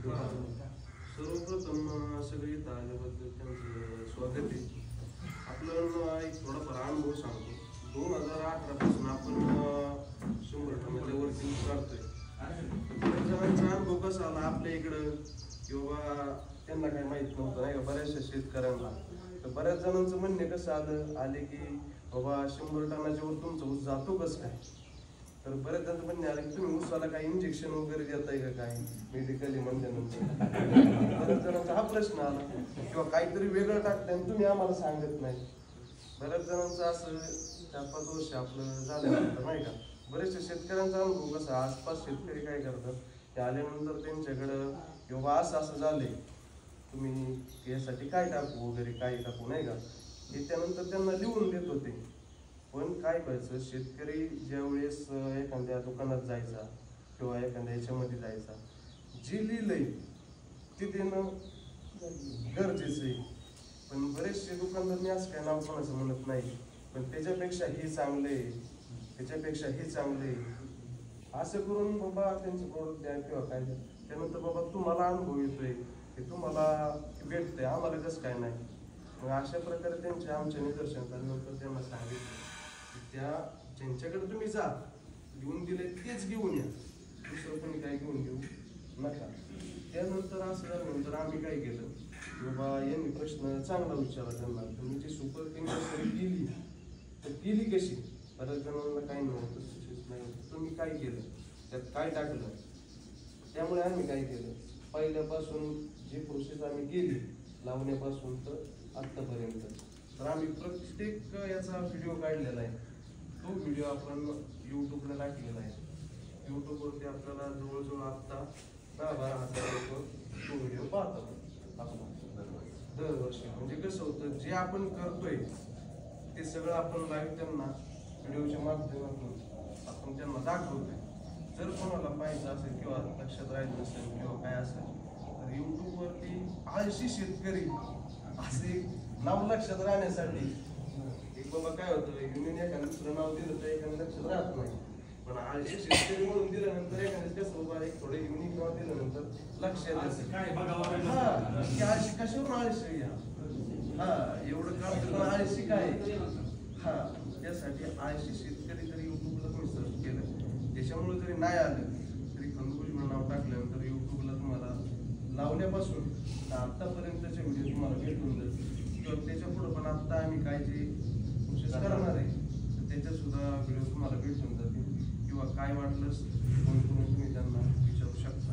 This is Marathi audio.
सर्वप्रथम सगळे इथं आल्याबद्दल त्यांचं स्वागत आहे. आपल्याला एक थोडाफार अनुभव सांगतो. 2018 पासून आपण 100 वरती काढतोय. जणांचा अनुभव कसा आला आपल्या इकडं किंवा त्यांना काही माहित नव्हतं नाही का, बऱ्याचशा शेतकऱ्यांना. तर बऱ्याच जणांचं म्हणणे कसं आले की बाबा 100 टनाच्या वर तुमचा ऊस जातो कसं काय. तर बऱ्याच जणांचं म्हणणे आलं की तुम्ही ऊसाला काही इंजेक्शन वगैरे देताय का काय मेडिकली म्हणल्यानंतर. बऱ्याच जणांचा हा प्रश्न आला किंवा काहीतरी वेगळं टाकताय आणि तुम्ही आम्हाला सांगत नाही. बऱ्याच जणांचं असं 4-5 वर्ष आपलं झाल्यानंतर नाही का, बरेचशा शेतकऱ्यांचा अनुभव कसा, आसपास शेतकरी काय करतात ते आल्यानंतर त्यांच्याकडं किंवा असं झालंय तुम्ही यासाठी काय टाकू वगैरे काय टाकू नाही का, हे त्यानंतर त्यांना लिहून देत होते. पण काय करायचं, शेतकरी ज्या वेळेस एखाद्या दुकानात जायचा किंवा एखाद्या याच्यामध्ये जायचा, जे लिहिलंय ते देणं गरजेचं आहे. पण बरेचसे दुकानदार मी असं काय नाव कोणाचं म्हणत नाही, पण त्याच्यापेक्षा हे चांगलं आहे, त्याच्यापेक्षा हे चांगलं आहे असं करून बाबा त्यांचं प्रोडक्ट द्या किंवा काय द्या. त्यानंतर बाबा तुम्हाला अनुभव येतोय की तुम्हाला भेटतंय, आम्हाला कसं काय नाही. मग अशा प्रकारे त्यांच्या आमच्या निदर्शनात आल्यानंतर त्यांना सांगितलं की त्या ज्यांच्याकडे तुम्ही जा, घेऊन दिले तेच घेऊन या, दुसरं कोणी काय घेऊन घेऊ नका. त्यानंतर असं झाल्यानंतर आम्ही काय केलं की बाबा यांनी प्रश्न चांगला विचारला त्यांना, तुम्ही जी सुपर केमिकल केली तर केली कशी. बऱ्याच जणांना काही नव्हतं, नाही तुम्ही काय केलं, त्यात काय टाकलं. त्यामुळे आम्ही काय केलं, पहिल्यापासून जी प्रोसेस आम्ही केली लावण्यापासून तर आत्तापर्यंत, तर आम्ही प्रत्येक याचा व्हिडिओ काढलेला आहे. तो व्हिडिओ आपण यूट्यूबला टाकलेला आहे. यूट्यूबवरती आपल्याला जवळजवळ आत्ता 10-12 हजार लोक तो व्हिडिओ पाहतात आपण दरवर्षी. म्हणजे कसं होतं, जे आपण करतोय ते सगळं आपण लाईव्ह त्यांना व्हिडिओच्या माध्यमातून आपण त्यांना दाखवतोय. जर कोणाला पाहिजे असेल किंवा लक्षात राहायचं असेल किंवा काय असेल तर यूट्यूबवरती आळशी शेतकरी असे नाव लक्षात राहण्यासाठी एक बाबा काय होतं, युनियन एखादं दुसरं नाव दिलं तर एखादं लक्षात राहत नाही. पण आळशी शेतकरी म्हणून दिल्यानंतर एखाद्या कसं बाबा एक थोडे युनिक नाव दिल्यानंतर लक्षात असेल की आळशी कशावरून आळशी घ्या, एवढं काम पण आळशी काय. त्यासाठी आळशी शेतकरी जरी युट्यूबला तुम्ही सर्च केलं, त्याच्यामुळे जरी नाही आलं तरी खंदुकुली म्हणून नाव टाकल्यानंतर युट्यूबला तुम्हाला लावल्यापासून आत्तापर्यंतचे व्हिडिओ तुम्हाला भेटून जाईल. किंवा त्याच्या पुढं पण आत्ता आम्ही काय जे प्रोसेस करणार आहे तर त्याच्यात सुद्धा व्हिडिओ तुम्हाला भेटून जातील. किंवा काय वाटलंच फोन करून तुम्ही त्यांना विचारू शकता.